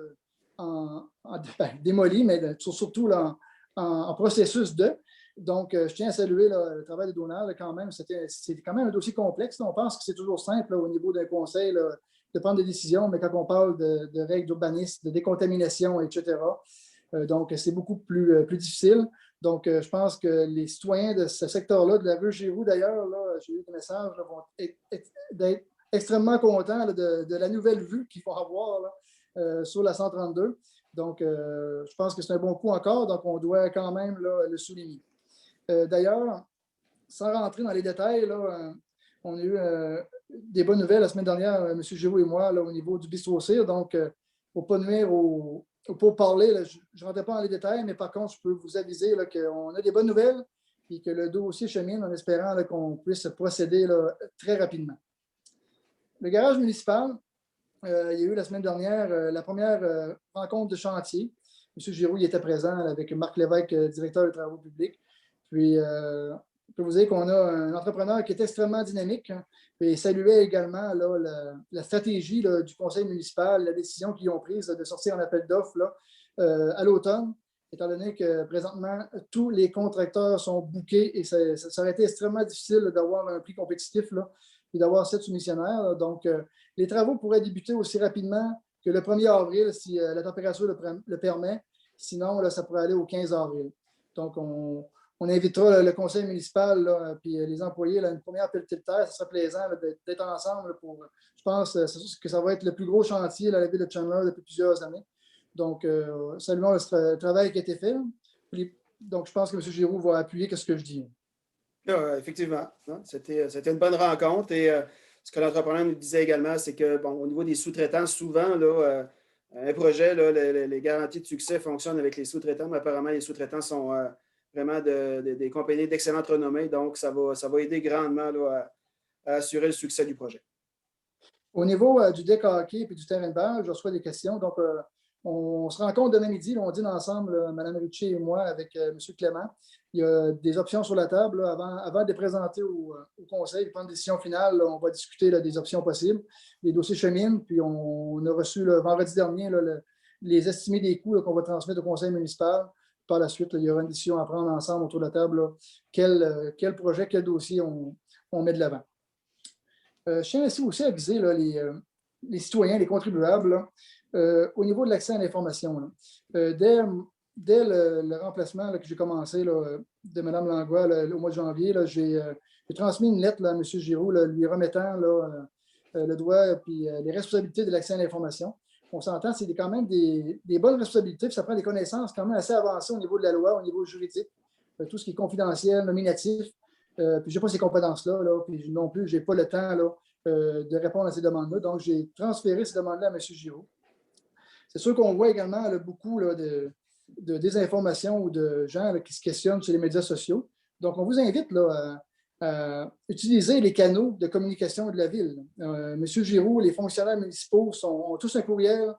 démoli, mais surtout là, en processus de. Donc, je tiens à saluer là, le travail de Donald quand même. C'est quand même un dossier complexe. Là. On pense que c'est toujours simple là, au niveau d'un conseil là, de prendre des décisions, mais quand on parle de règles d'urbanisme, de décontamination, etc., donc c'est beaucoup plus difficile. Donc, je pense que les citoyens de ce secteur-là, de la rue Giroux d'ailleurs, j'ai eu des messages, là, vont être extrêmement contents là, de la nouvelle vue qu'ils vont avoir là, sur la 132. Donc, je pense que c'est un bon coup encore, donc on doit quand même là, le souligner. D'ailleurs, sans rentrer dans les détails, là, on a eu des bonnes nouvelles la semaine dernière, M. Giroux et moi, là, au niveau du bistrot Cire. Donc, pour ne pas nuire pour parler, là, je ne rentrais pas dans les détails, mais par contre, je peux vous aviser là, qu'on a des bonnes nouvelles et que le dossier chemine en espérant là, qu'on puisse procéder là, très rapidement. Le garage municipal, il y a eu la semaine dernière la première rencontre de chantier. M. Giroux y était présent là, avec Marc Lévesque, directeur des travaux publics. Puis, je peux vous dire qu'on a un entrepreneur qui est extrêmement dynamique. Hein, et saluait également là, la stratégie là, du conseil municipal, la décision qu'ils ont prise là, de sortir en appel d'offres à l'automne, étant donné que présentement, tous les contracteurs sont bookés et ça aurait été extrêmement difficile d'avoir un prix compétitif là, et d'avoir 7 soumissionnaires. Là. Donc, les travaux pourraient débuter aussi rapidement que le 1er avril si la température le permet. Sinon, là, ça pourrait aller au 15 avril. Donc, on on invitera le conseil municipal là, puis les employés, là, une première pelletée de terre. Ce serait plaisant là, d'être ensemble pour, je pense que ça va être le plus gros chantier à la ville de Chandler depuis plusieurs années. Donc, saluons le travail qui a été fait. Puis, donc, je pense que M. Giroux va appuyer ce que je dis. Effectivement, hein, c'était une bonne rencontre et ce que l'entrepreneur nous disait également, c'est que bon, au niveau des sous-traitants, souvent, là, un projet, là, les garanties de succès fonctionnent avec les sous-traitants, mais apparemment, les sous-traitants sont vraiment des compagnies d'excellente renommée, donc ça va aider grandement là, à assurer le succès du projet. Au niveau du deck hockey et du terrain de balle, je reçois des questions. Donc, on se rencontre demain midi, là, on dîne ensemble, Mme Rucci et moi, avec M. Clément. Il y a des options sur la table là, avant de les présenter au conseil, de prendre une décision finale. Là, on va discuter là, des options possibles. Les dossiers cheminent, puis on a reçu le vendredi dernier là, les estimés des coûts qu'on va transmettre au conseil municipal. Par la suite, là, il y aura une décision à prendre ensemble autour de la table. Là, quel projet, quel dossier on met de l'avant. Je tiens aussi à aviser là, les citoyens, les contribuables, là, au niveau de l'accès à l'information. Dès le remplacement là, que j'ai commencé là, de Mme Langlois là, au mois de janvier, j'ai transmis une lettre là, à M. Giroux là, lui remettant là, le droit et les responsabilités de l'accès à l'information. On s'entend, c'est quand même des bonnes responsabilités, puis ça prend des connaissances quand même assez avancées au niveau de la loi, au niveau juridique, tout ce qui est confidentiel, nominatif. Puis je n'ai pas ces compétences-là, là, puis non plus, je n'ai pas le temps là, de répondre à ces demandes-là. Donc, j'ai transféré ces demandes-là à M. Giroux. C'est sûr qu'on voit également là, beaucoup là, de désinformation ou de gens là, qui se questionnent sur les médias sociaux. Donc, on vous invite là, à utiliser les canaux de communication de la ville. M. Giroux, les fonctionnaires municipaux ont tous un courriel.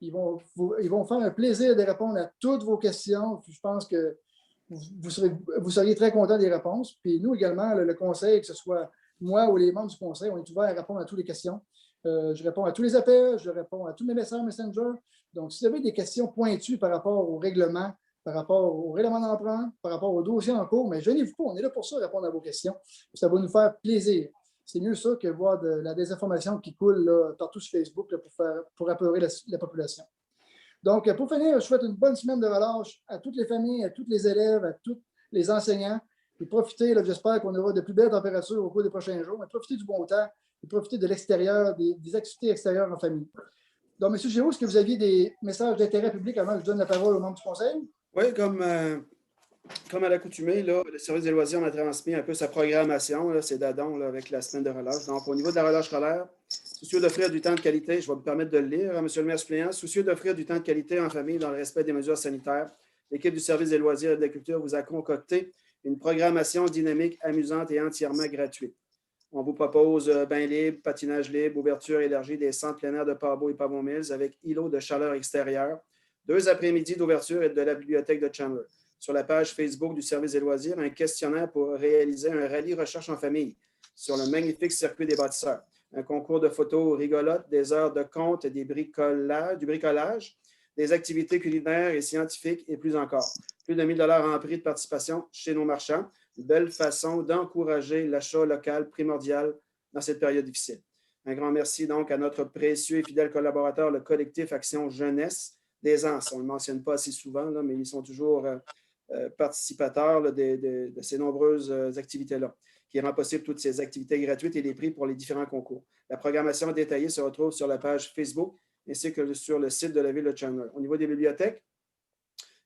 Ils vont faire un plaisir de répondre à toutes vos questions. Puis je pense que vous seriez très content des réponses. Puis nous également, le conseil, que ce soit moi ou les membres du conseil, on est ouvert à répondre à toutes les questions. Je réponds à tous les appels, je réponds à tous mes messages Messenger. Donc, si vous avez des questions pointues par rapport au règlement, par rapport au règlement d'emprunt, par rapport au dossier en cours, mais gênez-vous pas, on est là pour ça, répondre à vos questions. Ça va nous faire plaisir. C'est mieux ça que voir de la désinformation qui coule là, partout sur Facebook là, pour apeurer la population. Donc, pour finir, je souhaite une bonne semaine de relâche à toutes les familles, à tous les élèves, à tous les enseignants. Et profitez, j'espère qu'on aura de plus belles températures au cours des prochains jours, mais profitez du bon temps et profitez de l'extérieur, des activités extérieures en famille. Donc, M. Giroux, est-ce que vous aviez des messages d'intérêt public avant que je donne la parole aux membres du conseil? Oui, comme à l'accoutumée, le service des loisirs m'a transmis un peu sa programmation, c'est d'adon avec la semaine de relâche. Donc, au niveau de la relâche scolaire, soucieux d'offrir du temps de qualité, je vais me permettre de le lire, M. le maire suppléant, soucieux d'offrir du temps de qualité en famille dans le respect des mesures sanitaires, l'équipe du service des loisirs et de la culture vous a concocté une programmation dynamique, amusante et entièrement gratuite. On vous propose bain libre, patinage libre, ouverture élargie des centres plein air de Pabot et Pabot Mills avec îlot de chaleur extérieure, 2 après-midi d'ouverture et de la bibliothèque de Chandler. Sur la page Facebook du service des loisirs, un questionnaire pour réaliser un rallye recherche en famille sur le magnifique circuit des bâtisseurs. Un concours de photos rigolotes, des heures de conte et du bricolage, des activités culinaires et scientifiques et plus encore. Plus de 1 000 $ en prix de participation chez nos marchands. Une belle façon d'encourager l'achat local primordial dans cette période difficile. Un grand merci donc à notre précieux et fidèle collaborateur, le collectif Action Jeunesse des Anses. On ne le mentionne pas assez souvent, là, mais ils sont toujours participateurs là, de ces nombreuses activités-là, qui rend possible toutes ces activités gratuites et les prix pour les différents concours. La programmation détaillée se retrouve sur la page Facebook ainsi que sur le site de la ville de Chandler. Au niveau des bibliothèques,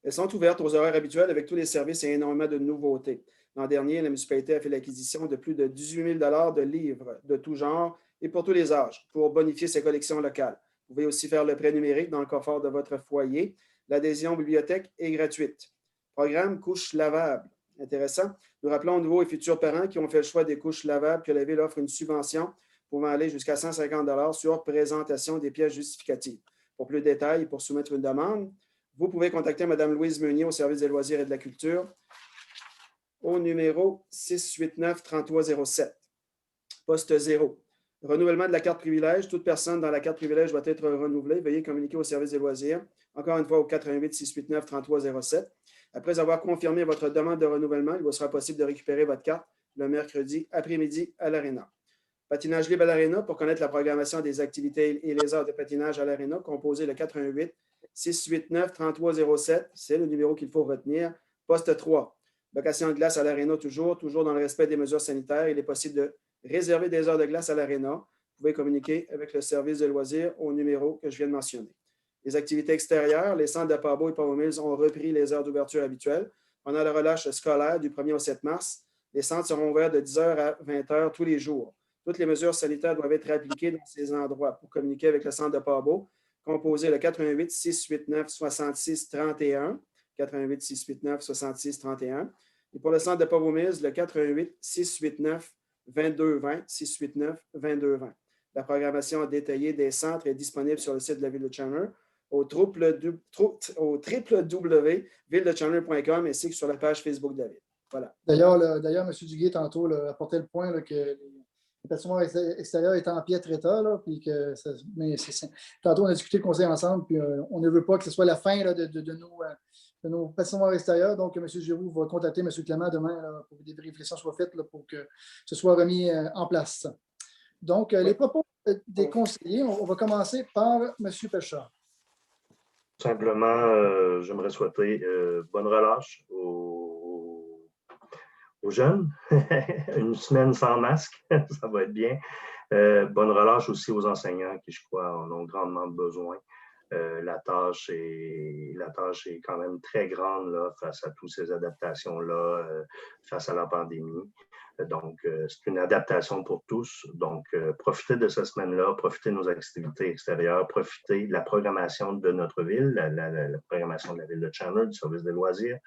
elles sont ouvertes aux horaires habituels avec tous les services et énormément de nouveautés. L'an dernier, la municipalité a fait l'acquisition de plus de 18 000 $ de livres de tout genre et pour tous les âges pour bonifier ses collections locales. Vous pouvez aussi faire le prêt numérique dans le confort de votre foyer. L'adhésion bibliothèque est gratuite. Programme couches lavables. Intéressant. Nous rappelons aux nouveaux et futurs parents qui ont fait le choix des couches lavables que la Ville offre une subvention pouvant aller jusqu'à 150 $ sur présentation des pièces justificatives. Pour plus de détails et pour soumettre une demande, vous pouvez contacter Mme Louise Meunier au service des loisirs et de la culture au numéro 689-3307, poste 0. Renouvellement de la carte privilège. Toute personne dans la carte privilège doit être renouvelée. Veuillez communiquer au service des loisirs. Encore une fois, au 88-689-3307. Après avoir confirmé votre demande de renouvellement, il vous sera possible de récupérer votre carte le mercredi après-midi à l'Arena. Patinage libre à l'Arena. Pour connaître la programmation des activités et les heures de patinage à l'Arena, composez le 88-689-3307. C'est le numéro qu'il faut retenir. Poste 3. Location de glace à l'aréna toujours dans le respect des mesures sanitaires. Il est possible de réserver des heures de glace à l'aréna. Vous pouvez communiquer avec le service de loisirs au numéro que je viens de mentionner. Les activités extérieures, les centres de Pabo et Pabo Mills ont repris les heures d'ouverture habituelles. Pendant la relâche scolaire du 1er au 7 mars, les centres seront ouverts de 10h à 20h tous les jours. Toutes les mesures sanitaires doivent être appliquées dans ces endroits. Pour communiquer avec le centre de Pabo, composez le 88 689 66 31, 88 689 66 31. Et pour le centre de Pabo Mills, le 88 689 2220, 689 2220. La programmation détaillée des centres est disponible sur le site de la Ville de Chandler au www.villedechandler.com ainsi que sur la page Facebook de la Ville. Voilà. D'ailleurs, M. Duguay, tantôt, là, apportait le point là, que les patinoires extérieures étaient en piètre état. Là, puis que tantôt, on a discuté le conseil ensemble, puis on ne veut pas que ce soit la fin là, de nos patinoires extérieures. Donc, M. Giroux va contacter M. Clément demain là, pour que des vérifications soient faites là, pour que ce soit remis en place. Donc, les propos des conseillers, on va commencer par M. Péchard. Simplement, j'aimerais souhaiter bonne relâche aux jeunes. Une semaine sans masque, ça va être bien. Bonne relâche aussi aux enseignants qui, je crois, en ont grandement besoin. La tâche est quand même très grande là, face à toutes ces adaptations-là, face à la pandémie. Donc, c'est une adaptation pour tous. Donc, profitez de cette semaine-là, profitez de nos activités extérieures, profitez de la programmation de notre ville, la programmation de la ville de Chandler, du service des loisirs.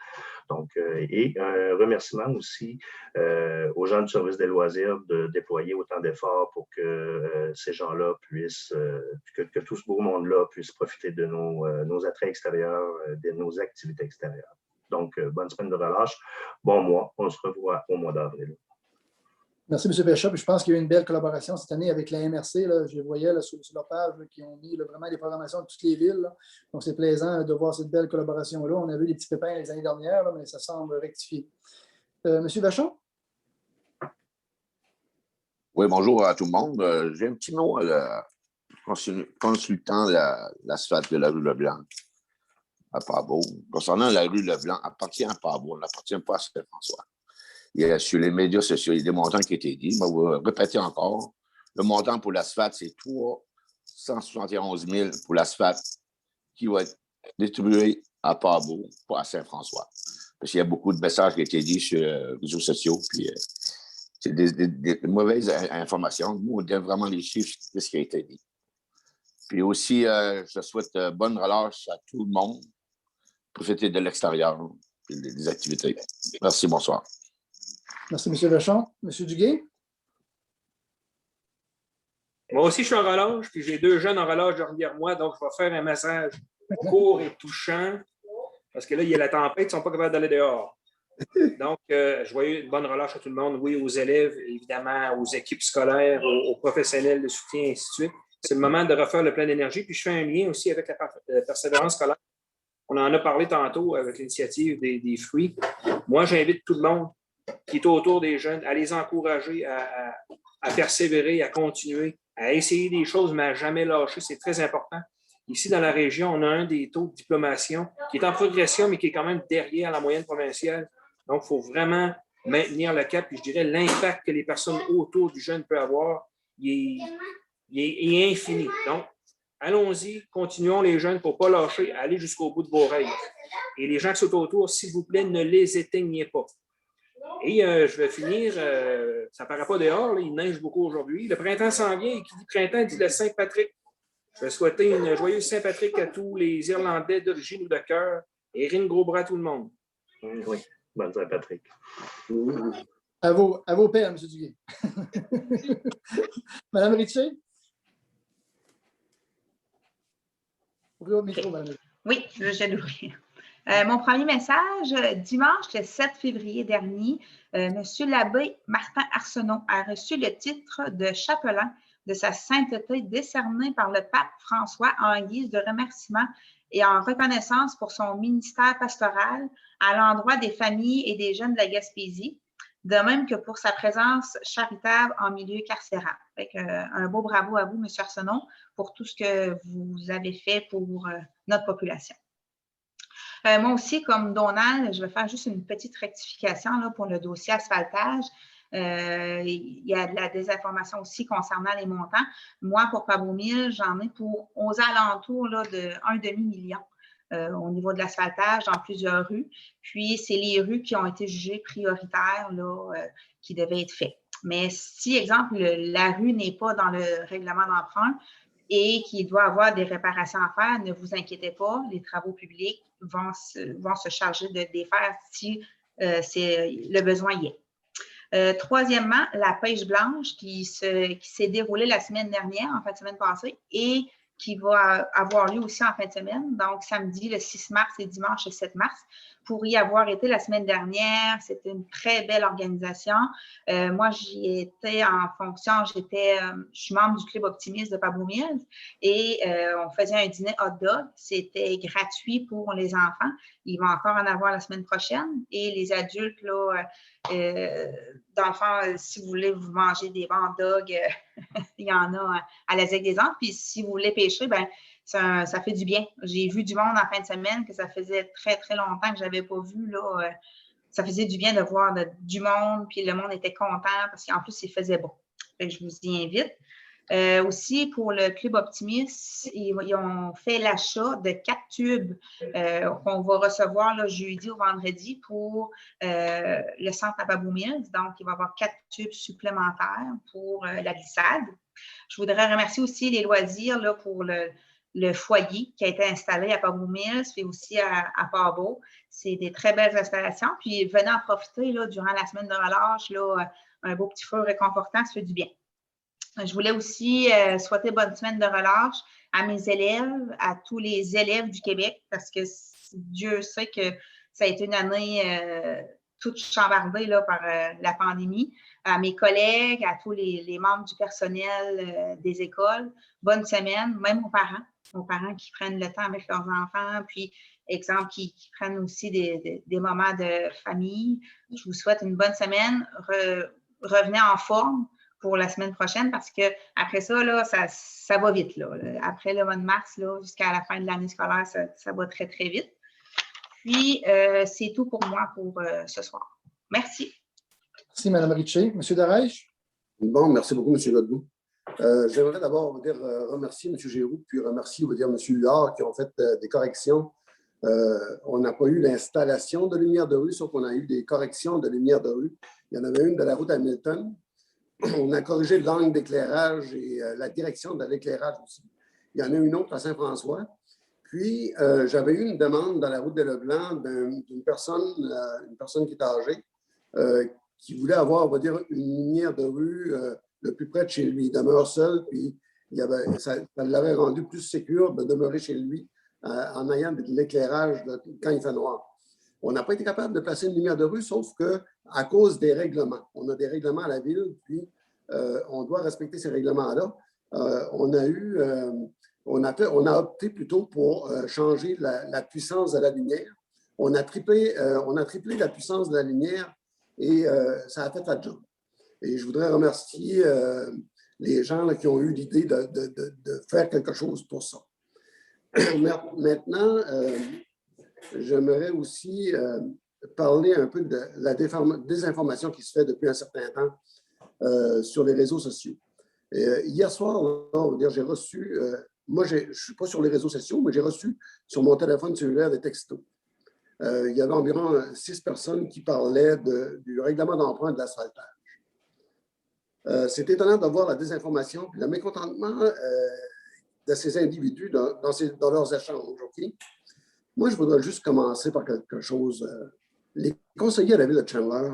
Donc, et un remerciement aussi aux gens du service des loisirs de déployer autant d'efforts pour que ces gens-là puissent, que tout ce beau monde-là puisse profiter de nos attraits extérieurs, de nos activités extérieures. Donc, bonne semaine de relâche, bon mois. On se revoit au mois d'avril. Merci, M. Péchard. Je pense qu'il y a eu une belle collaboration cette année avec la MRC. Là. Je voyais là, sur leur page là, qui ont mis là, vraiment des programmations de toutes les villes. Là. Donc, c'est plaisant de voir cette belle collaboration-là. On a vu des petits pépins les années dernières, là, mais ça semble rectifier. M. Vachon? Oui, bonjour à tout le monde. J'ai un petit mot à consultant l'asphalte de la rue Leblanc à Pabo. Concernant la rue Leblanc, appartient à Pabo, elle n'appartient pas à Saint-François. Il y a sur les médias sociaux, il y a des montants qui ont été dit. Je vais vous répéter encore. Le montant pour l'asphalte, c'est 371 000 pour l'asphalte qui va être distribué à Pabo, pas à Saint-François. Parce qu'il y a beaucoup de messages qui ont été dit sur les réseaux sociaux. Puis, c'est des mauvaises informations. Nous, on donne vraiment les chiffres de ce qui a été dit. Puis aussi, je souhaite bonne relâche à tout le monde. Profiter de l'extérieur et des activités. Merci, bonsoir. Merci, M. Vachon. M. Duguay? Moi aussi, je suis en relâche, puis j'ai 2 jeunes en relâche derrière moi, donc je vais faire un message court et touchant, parce que là, il y a la tempête, ils ne sont pas capables d'aller dehors. Donc, je voyais une bonne relâche à tout le monde, oui, aux élèves, évidemment, aux équipes scolaires, aux professionnels de soutien, et ainsi de suite. C'est le moment de refaire le plein d'énergie, puis je fais un lien aussi avec la persévérance scolaire. On en a parlé tantôt avec l'initiative des fruits. Moi, j'invite tout le monde qui est autour des jeunes à les encourager à persévérer, à continuer, à essayer des choses, mais à jamais lâcher. C'est très important. Ici, dans la région, on a un des taux de diplomation qui est en progression, mais qui est quand même derrière la moyenne provinciale. Donc, il faut vraiment maintenir le cap. Puis je dirais l'impact que les personnes autour du jeune peuvent avoir, il est infini. Donc, allons-y, continuons les jeunes pour ne pas lâcher, aller jusqu'au bout de vos rêves. Et les gens qui sont autour, s'il vous plaît, ne les éteignez pas. Et je vais finir, ça ne paraît pas dehors, là, il neige beaucoup aujourd'hui. Le printemps s'en vient et qui dit printemps dit le Saint-Patrick. Je vais souhaiter une joyeuse Saint-Patrick à tous les Irlandais d'origine ou de cœur et Rine gros bras à tout le monde. Oui, bonne Saint-Patrick. À vos pères, M. Duguay. Madame Ritchie? Ouvrez votre micro, Madame Ritchie. Oui, je vais l'ouvrir. Mon premier message, dimanche le 7 février dernier, M. l'abbé Martin Arsenault a reçu le titre de chapelain de sa sainteté décerné par le pape François en guise de remerciement et en reconnaissance pour son ministère pastoral à l'endroit des familles et des jeunes de la Gaspésie, de même que pour sa présence charitable en milieu carcéral. Un beau bravo à vous, M. Arsenault, pour tout ce que vous avez fait pour notre population. Moi aussi, comme Donald, je vais faire juste une petite rectification là, pour le dossier asphaltage. Il y a de la désinformation aussi concernant les montants. Moi, pour Pabomil, j'en ai pour aux alentours là, de 1 demi-million au niveau de l'asphaltage dans plusieurs rues. Puis, c'est les rues qui ont été jugées prioritaires là, qui devaient être faites. Mais si, exemple, la rue n'est pas dans le règlement d'emprunt et qu'il doit avoir des réparations à faire, ne vous inquiétez pas, les travaux publics vont se charger de les faire si le besoin y est. Troisièmement, la pêche blanche qui s'est déroulée la semaine dernière, en fin de semaine passée, et qui va avoir lieu aussi en fin de semaine, donc samedi le 6 mars et dimanche le 7 mars. Pour y avoir été la semaine dernière, c'était une très belle organisation. Moi, j'y étais en fonction, je suis membre du Club Optimiste de Pabomil et on faisait un dîner hot dog. C'était gratuit pour les enfants. Il va encore en avoir la semaine prochaine. Et les adultes, là, dans le fond, si vous voulez vous manger des bons dogs, il y en a à la ZEC des Andes. Puis si vous voulez pêcher, ben ça fait du bien. J'ai vu du monde en fin de semaine que ça faisait très, très longtemps que je n'avais pas vu. Là, ça faisait du bien de voir du monde, puis le monde était content parce qu'en plus, il faisait beau. Fait que je vous y invite. Aussi, pour le Club Optimiste, ils ont fait l'achat de 4 tubes qu'on va recevoir là, jeudi ou vendredi pour le centre à Pabomil. Donc, il va y avoir 4 tubes supplémentaires pour la glissade. Je voudrais remercier aussi les loisirs là, pour le foyer qui a été installé à Pabomil, puis aussi à Pabot. C'est des très belles installations. Puis, venez en profiter là, durant la semaine de relâche. Là, un beau petit feu réconfortant, ça fait du bien. Je voulais aussi souhaiter bonne semaine de relâche à mes élèves, à tous les élèves du Québec, parce que Dieu sait que ça a été une année toute chambardée là, par la pandémie. À mes collègues, à tous les membres du personnel des écoles, bonne semaine, même aux parents qui prennent le temps avec leurs enfants, puis, exemple, qui prennent aussi des moments de famille. Je vous souhaite une bonne semaine. Revenez en forme pour la semaine prochaine parce qu'après ça, là, ça va vite. Là. Après le mois de mars, jusqu'à la fin de l'année scolaire, ça va très, très vite. Puis, c'est tout pour moi pour ce soir. Merci. Merci, Mme Richer. M. Darèche? Bon, merci beaucoup, M. Godbout. J'aimerais d'abord remercier M. Giroux, puis remercier M. Huard qui ont fait des corrections. On n'a pas eu l'installation de lumière de rue, sauf qu'on a eu des corrections de lumière de rue. Il y en avait une de la route Hamilton. On a corrigé l'angle d'éclairage et la direction de l'éclairage aussi. Il y en a une autre à Saint-François. Puis, j'avais eu une demande dans la route de Leblanc d'une personne, une personne qui est âgée, qui voulait avoir, on va dire, une lumière de rue le plus près de chez lui. Il demeure seul, puis ça l'avait rendu plus sécure de demeurer chez lui en ayant de l'éclairage quand il fait noir. On n'a pas été capable de placer une lumière de rue, sauf qu'à cause des règlements. On a des règlements à la ville, puis on doit respecter ces règlements-là. On a opté plutôt pour changer la puissance de la lumière. On a triplé la puissance de la lumière et ça a fait la job. Et je voudrais remercier les gens là, qui ont eu l'idée de faire quelque chose pour ça. Maintenant, j'aimerais aussi parler un peu de la désinformation qui se fait depuis un certain temps sur les réseaux sociaux. Hier soir, j'ai reçu, moi je ne suis pas sur les réseaux sociaux, mais j'ai reçu sur mon téléphone cellulaire des textos. Il y avait environ 6 personnes qui parlaient du règlement d'emprunt de l'asphaltage. C'est étonnant de voir la désinformation et le mécontentement de ces individus dans leurs échanges. Okay? Moi, je voudrais juste commencer par quelque chose. Les conseillers à la ville de Chandler,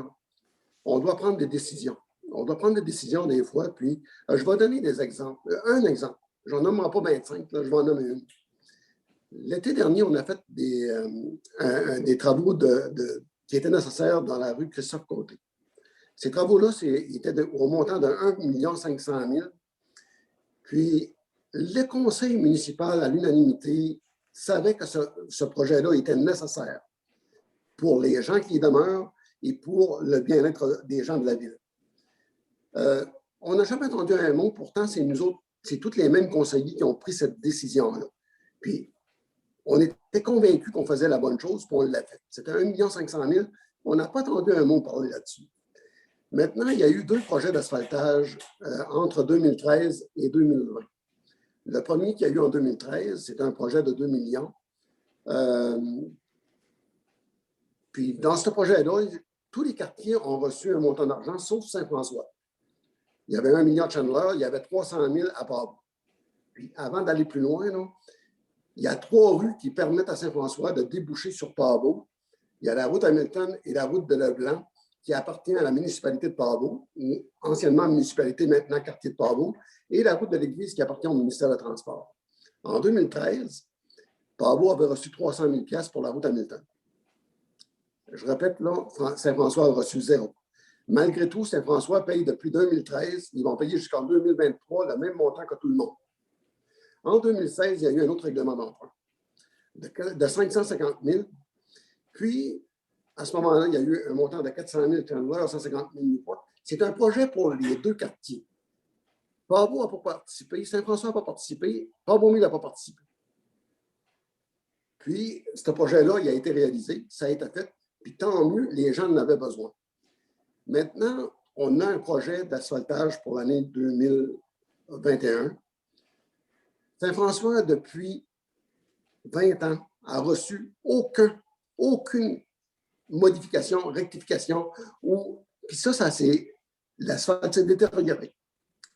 on doit prendre des décisions. On doit prendre des décisions des fois, puis je vais donner des exemples. Un exemple, je n'en nommerai pas 25, là, je vais en nommer une. L'été dernier, on a fait des travaux qui étaient nécessaires dans la rue Christophe-Côté. Ces travaux-là étaient au montant de 1 500 000 $. Puis, le conseil municipal, à l'unanimité, savait que ce projet-là était nécessaire pour les gens qui y demeurent et pour le bien-être des gens de la ville. On n'a jamais entendu un mot, pourtant, c'est nous autres, c'est tous les mêmes conseillers qui ont pris cette décision-là. Puis, on était convaincus qu'on faisait la bonne chose, puis on l'a fait. C'était 1 500 000. On n'a pas entendu un mot parler là-dessus. Maintenant, il y a eu 2 projets d'asphaltage entre 2013 et 2020. Le premier qu'il y a eu en 2013, c'est un projet de 2 millions. Puis dans ce projet-là, tous les quartiers ont reçu un montant d'argent, sauf Saint-François. Il y avait 1 million de Chandler, il y avait 300 000 à Pabot. Puis avant d'aller plus loin, là, il y a 3 rues qui permettent à Saint-François de déboucher sur Pabot. Il y a la route Hamilton et la route de Leblanc, qui appartient à la municipalité de Pabot, anciennement municipalité, maintenant quartier de Pabot, et la route de l'Église qui appartient au ministère des Transports. En 2013, Pabot avait reçu 300 000 $ pour la route Hamilton. Je répète, là, Saint-François a reçu 0. Malgré tout, Saint-François paye depuis 2013, ils vont payer jusqu'en 2023 le même montant que tout le monde. En 2016, il y a eu un autre règlement d'emprunt de 550 000. Puis, à ce moment-là, il y a eu un montant de 400 000 Chandler, 150 000 Newport. C'est un projet pour les 2 quartiers. Pabot n'a pas participé, Saint-François n'a pas participé, Pabot-Mille n'a pas participé. Puis, ce projet-là, il a été réalisé, ça a été fait, puis tant mieux, les gens en avaient besoin. Maintenant, on a un projet d'asphaltage pour l'année 2021. Saint-François, depuis 20 ans, a reçu aucune modification, rectification, puis ça l'asphalte s'est détérioré.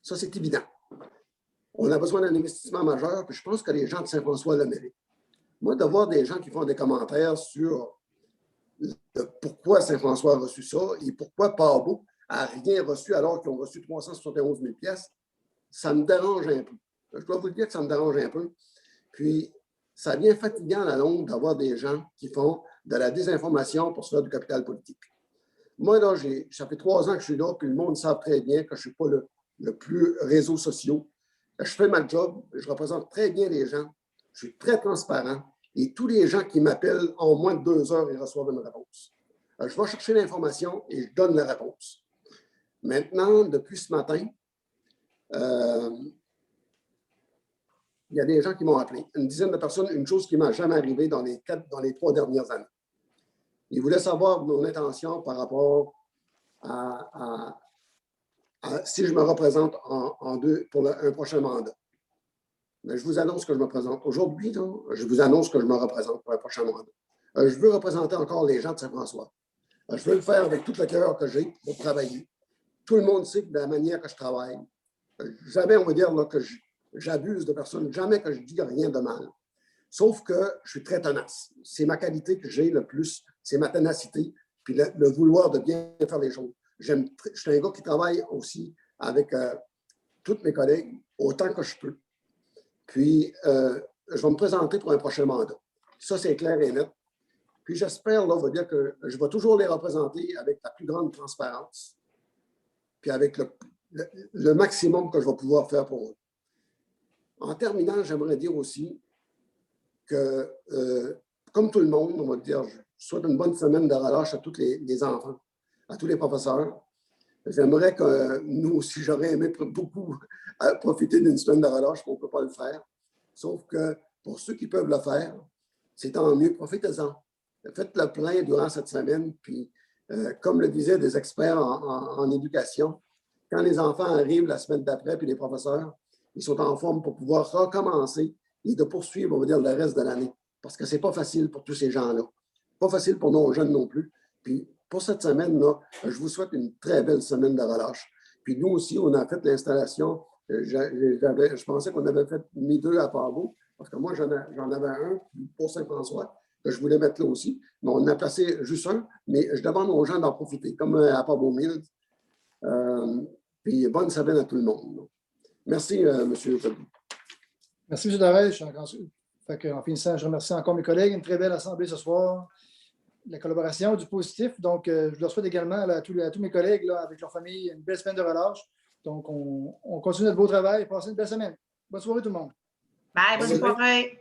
Ça, c'est évident. On a besoin d'un investissement majeur, puis je pense que les gens de Saint-François le méritent. Moi, de voir des gens qui font des commentaires sur pourquoi Saint-François a reçu ça et pourquoi Pabot n'a rien reçu alors qu'ils ont reçu 371 000 $, ça me dérange un peu. Je dois vous le dire que ça me dérange un peu. Puis, ça devient fatigant à la longue d'avoir des gens qui font de la désinformation pour se faire du capital politique. Moi, là, ça fait 3 ans que je suis là, puis le monde sait très bien que je ne suis pas le plus réseaux sociaux. Je fais ma job, je représente très bien les gens, je suis très transparent, et tous les gens qui m'appellent en moins de 2 heures, ils reçoivent une réponse. Je vais chercher l'information et je donne la réponse. Maintenant, depuis ce matin, il y a des gens qui m'ont appelé. Une dizaine de personnes, une chose qui ne m'a jamais arrivé dans les 3 dernières années. Ils voulaient savoir mon intention par rapport à si je me représente pour un prochain mandat. Mais je vous annonce que je me présente. Aujourd'hui, je vous annonce que je me représente pour un prochain mandat. Je veux représenter encore les gens de Saint-François. Je veux le faire avec tout le cœur que j'ai pour travailler. Tout le monde sait de la manière que je travaille. Jamais on va dire là, que j'abuse de personne, jamais que je dis rien de mal. Sauf que je suis très tenace. C'est ma qualité que j'ai le plus, c'est ma ténacité, puis le vouloir de bien faire les choses. Je suis un gars qui travaille aussi avec tous mes collègues autant que je peux. Puis, je vais me présenter pour un prochain mandat. Ça, c'est clair et net. Puis, j'espère, là, on va dire que je vais toujours les représenter avec la plus grande transparence, puis avec le maximum que je vais pouvoir faire pour eux. En terminant, j'aimerais dire aussi que, comme tout le monde, on va dire, je souhaite une bonne semaine de relâche à tous les enfants, à tous les professeurs. J'aimerais que nous aussi, j'aurais aimé beaucoup profiter d'une semaine de relâche, mais on ne peut pas le faire. Sauf que pour ceux qui peuvent le faire, c'est tant mieux, profitez-en. Faites le plein durant cette semaine, puis comme le disaient des experts en éducation, quand les enfants arrivent la semaine d'après, puis les professeurs, ils sont en forme pour pouvoir recommencer et de poursuivre, on va dire, le reste de l'année. Parce que ce n'est pas facile pour tous ces gens-là. Pas facile pour nos jeunes non plus. Puis pour cette semaine-là, je vous souhaite une très belle semaine de relâche. Puis nous aussi, on a fait l'installation. Je pensais qu'on avait fait mes 2 à Pabot, parce que moi, j'en avais un pour Saint-François, que je voulais mettre là aussi. Mais on a placé juste un, mais je demande aux gens d'en profiter, comme à Pabot-Mille. Puis bonne semaine à tout le monde. Merci, M. Colby. Merci, M. Darèche. En finissant, je remercie encore mes collègues. Une très belle assemblée ce soir. La collaboration, du positif. Donc, je leur souhaite également à tous mes collègues là, avec leur famille une belle semaine de relâche. Donc, on continue notre beau travail et passez une belle semaine. Bonne soirée tout le monde. Bye, bonne soirée.